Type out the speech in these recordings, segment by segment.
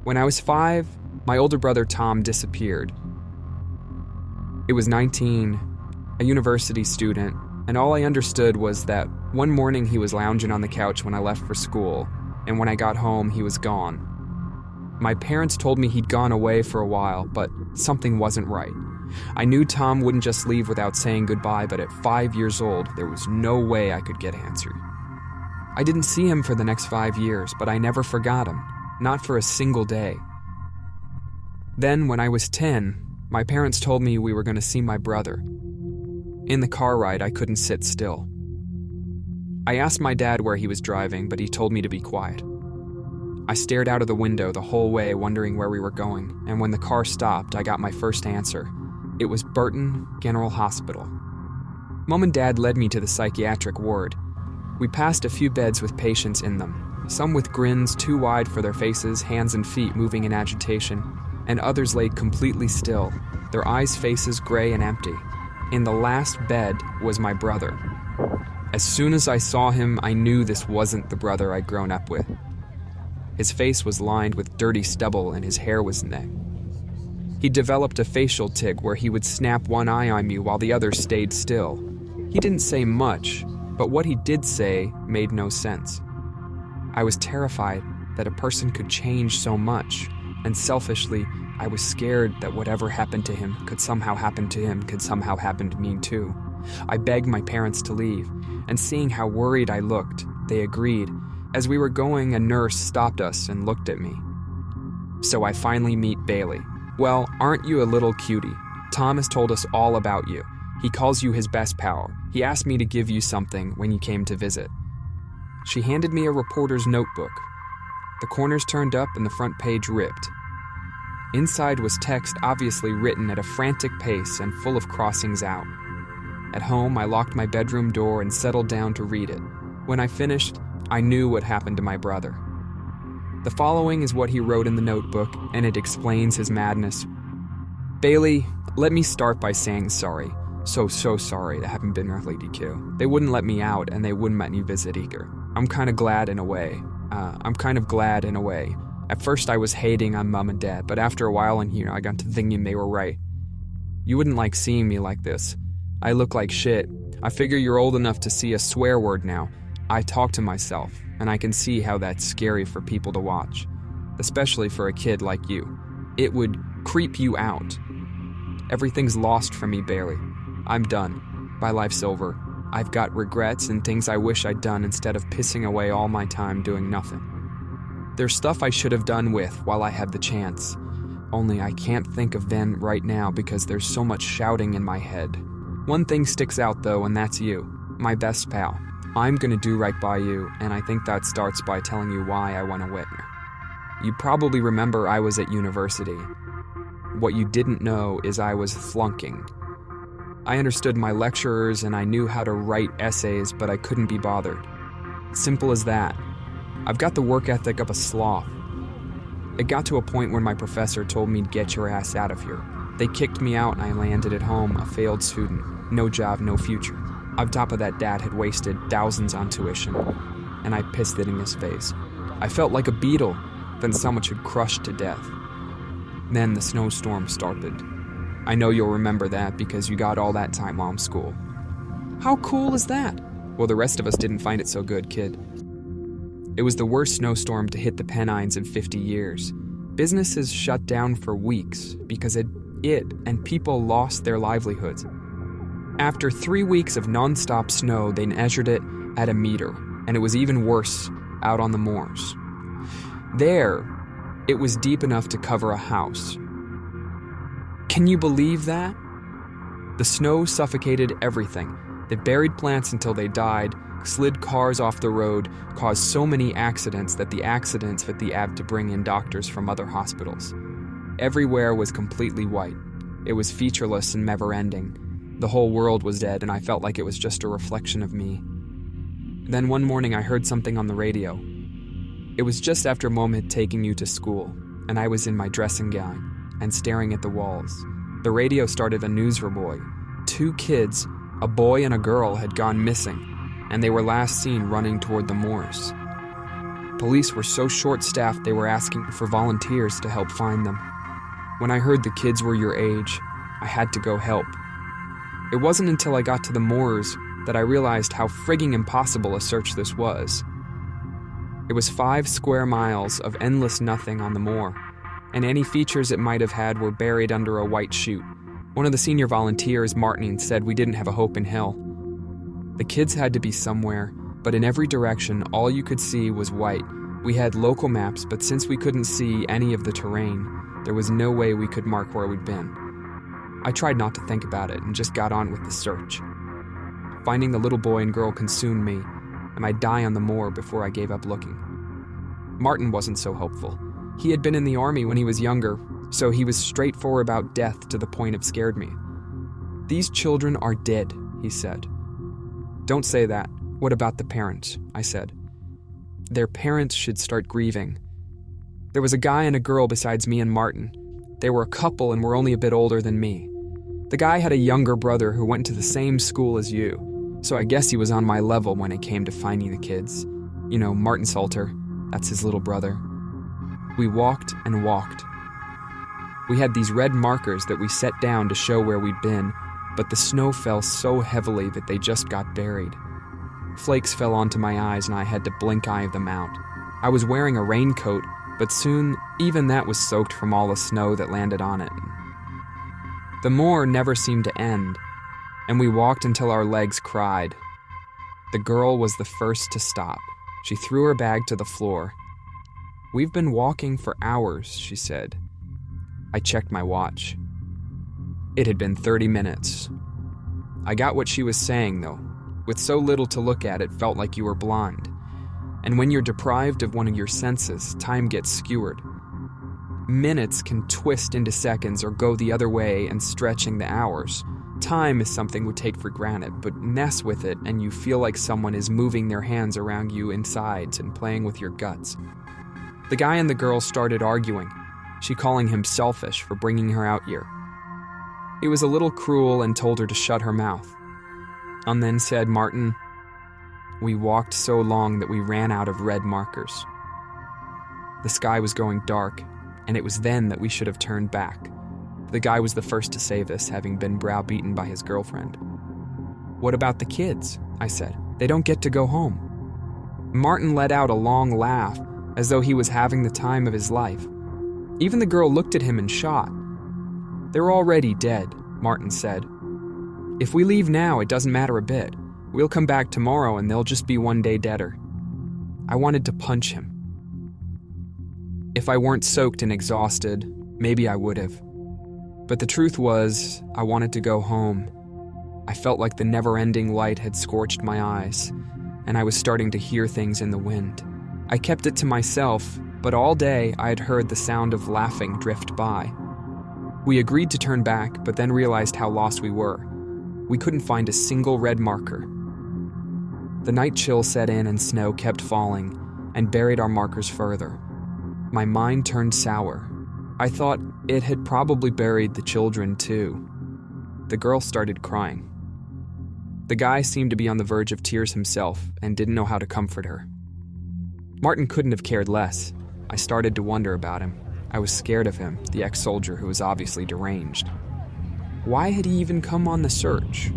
When I was 5, my older brother Tom disappeared. It was 19, a university student, and all I understood was that one morning he was lounging on the couch when I left for school, and when I got home, he was gone. My parents told me he'd gone away for a while, but something wasn't right. I knew Tom wouldn't just leave without saying goodbye, but at 5 years old, there was no way I could get answered. I didn't see him for the next 5 years, but I never forgot him, not for a single day. Then, when I was 10, my parents told me we were going to see my brother. In the car ride, I couldn't sit still. I asked my dad where he was driving, but he told me to be quiet. I stared out of the window the whole way, wondering where we were going, and when the car stopped, I got my first answer. It was Burton General Hospital. Mom and Dad led me to the psychiatric ward. We passed a few beds with patients in them, some with grins too wide for their faces, hands and feet moving in agitation, and others lay completely still, their eyes' faces gray and empty. In the last bed was my brother. As soon as I saw him, I knew this wasn't the brother I'd grown up with. His face was lined with dirty stubble and his hair was neck. He developed a facial tic where he would snap one eye on me while the other stayed still. He didn't say much, but what he did say made no sense. I was terrified that a person could change so much, and selfishly, I was scared that whatever happened to him could somehow happen to him, could somehow happen to me too. I begged my parents to leave, and seeing how worried I looked, they agreed. As we were going, a nurse stopped us and looked at me. So I finally meet Bailey. Well, aren't you a little cutie? Tom has told us all about you. He calls you his best pal. He asked me to give you something when you came to visit. She handed me a reporter's notebook. The corners turned up and the front page ripped. Inside was text obviously written at a frantic pace and full of crossings out. At home, I locked my bedroom door and settled down to read it. When I finished, I knew what happened to my brother. The following is what he wrote in the notebook, and it explains his madness. Bailey, let me start by saying sorry. So sorry to having been early DQ. They wouldn't let me out, and they wouldn't let me visit either. I'm kind of glad in a way. At first I was hating on Mom and Dad, but after a while in here, I got to thinking they were right. You wouldn't like seeing me like this. I look like shit. I figure you're old enough to see a swear word now. I talk to myself, and I can see how that's scary for people to watch, especially for a kid like you. It would creep you out. Everything's lost for me, Bailey. I'm done. My life's over. I've got regrets and things I wish I'd done instead of pissing away all my time doing nothing. There's stuff I should have done with while I had the chance. Only I can't think of then right now because there's so much shouting in my head. One thing sticks out though, and that's you, my best pal. I'm gonna do right by you, and I think that starts by telling you why I went away. You probably remember I was at university. What you didn't know is I was flunking. I understood my lecturers and I knew how to write essays, but I couldn't be bothered. Simple as that. I've got the work ethic of a sloth. It got to a point where my professor told me to get your ass out of here. They kicked me out and I landed at home, a failed student. No job, no future. On top of that, Dad had wasted thousands on tuition, and I pissed it in his face. I felt like a beetle, then someone had crushed to death. Then the snowstorm started. I know you'll remember that because you got all that time while in school. How cool is that? Well, the rest of us didn't find it so good, kid. It was the worst snowstorm to hit the Pennines in 50 years. Businesses shut down for weeks because it and people lost their livelihoods. After 3 weeks of non-stop snow, they measured it at a meter, and it was even worse out on the moors. There, it was deep enough to cover a house. Can you believe that? The snow suffocated everything. They buried plants until they died, slid cars off the road, caused so many accidents that the accidents had to bring in doctors from other hospitals. Everywhere was completely white. It was featureless and never-ending. The whole world was dead, and I felt like it was just a reflection of me. Then one morning I heard something on the radio. It was just after Mom had taken you to school, and I was in my dressing gown and staring at the walls. The radio started a news report. 2 kids, a boy and a girl, had gone missing, and they were last seen running toward the moors. Police were so short-staffed they were asking for volunteers to help find them. When I heard the kids were your age, I had to go help. It wasn't until I got to the moors that I realized how frigging impossible a search this was. It was 5 square miles of endless nothing on the moor, and any features it might have had were buried under a white chute. One of the senior volunteers, Martin, said we didn't have a hope in hell. The kids had to be somewhere, but in every direction, all you could see was white. We had local maps, but since we couldn't see any of the terrain, there was no way we could mark where we'd been. I tried not to think about it and just got on with the search. Finding the little boy and girl consumed me, and I'd die on the moor before I gave up looking. Martin wasn't so hopeful. He had been in the army when he was younger, so he was straightforward about death to the point it scared me. "These children are dead," he said. "Don't say that. What about the parents?" I said. "Their parents should start grieving." There was a guy and a girl besides me and Martin. They were a couple and were only a bit older than me. The guy had a younger brother who went to the same school as you, so I guess he was on my level when it came to finding the kids. You know, Martin Salter, that's his little brother. We walked and walked. We had these red markers that we set down to show where we'd been, but the snow fell so heavily that they just got buried. Flakes fell onto my eyes and I had to blink eye them out. I was wearing a raincoat, but soon even that was soaked from all the snow that landed on it. The moor never seemed to end, and we walked until our legs cried. The girl was the first to stop. She threw her bag to the floor. "We've been walking for hours," she said. I checked my watch. It had been 30 minutes. I got what she was saying, though. With so little to look at, it felt like you were blind. And when you're deprived of one of your senses, time gets skewered. Minutes can twist into seconds or go the other way and stretching the hours. Time is something we take for granted, but mess with it and you feel like someone is moving their hands around you insides and playing with your guts. The guy and the girl started arguing, she calling him selfish for bringing her out here. He was a little cruel and told her to shut her mouth. And then said, "Martin, we walked so long that we ran out of red markers." The sky was going dark, and it was then that we should have turned back. The guy was the first to say this, having been browbeaten by his girlfriend. "What about the kids?" I said. "They don't get to go home." Martin let out a long laugh, as though he was having the time of his life. Even the girl looked at him in shock. "They're already dead," Martin said. "If we leave now, it doesn't matter a bit. We'll come back tomorrow and they'll just be one day deader." I wanted to punch him. If I weren't soaked and exhausted, maybe I would have. But the truth was, I wanted to go home. I felt like the never-ending light had scorched my eyes, and I was starting to hear things in the wind. I kept it to myself, but all day I had heard the sound of laughing drift by. We agreed to turn back, but then realized how lost we were. We couldn't find a single red marker. The night chill set in and snow kept falling and buried our markers further. My mind turned sour. I thought it had probably buried the children too. The girl started crying. The guy seemed to be on the verge of tears himself and didn't know how to comfort her. Martin couldn't have cared less. I started to wonder about him. I was scared of him, the ex-soldier who was obviously deranged. Why had he even come on the search?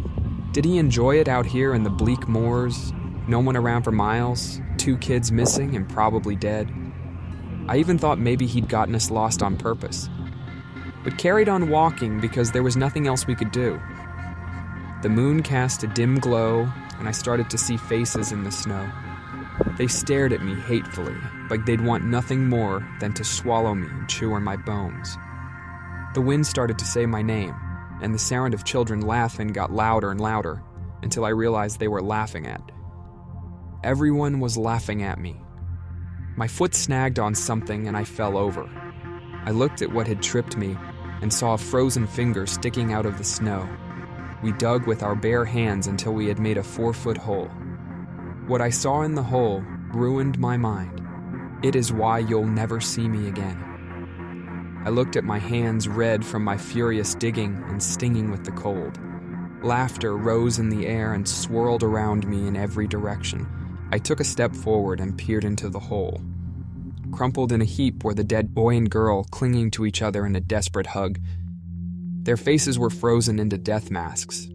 Did he enjoy it out here in the bleak moors? No one around for miles, 2 kids missing and probably dead. I even thought maybe he'd gotten us lost on purpose, but carried on walking because there was nothing else we could do. The moon cast a dim glow, and I started to see faces in the snow. They stared at me hatefully, like they'd want nothing more than to swallow me and chew on my bones. The wind started to say my name, and the sound of children laughing got louder and louder, until I realized they were laughing at. Everyone was laughing at me. My foot snagged on something and I fell over. I looked at what had tripped me and saw a frozen finger sticking out of the snow. We dug with our bare hands until we had made a 4-foot hole. What I saw in the hole ruined my mind. It is why you'll never see me again. I looked at my hands red from my furious digging and stinging with the cold. Laughter rose in the air and swirled around me in every direction. I took a step forward and peered into the hole. Crumpled in a heap were the dead boy and girl clinging to each other in a desperate hug. Their faces were frozen into death masks,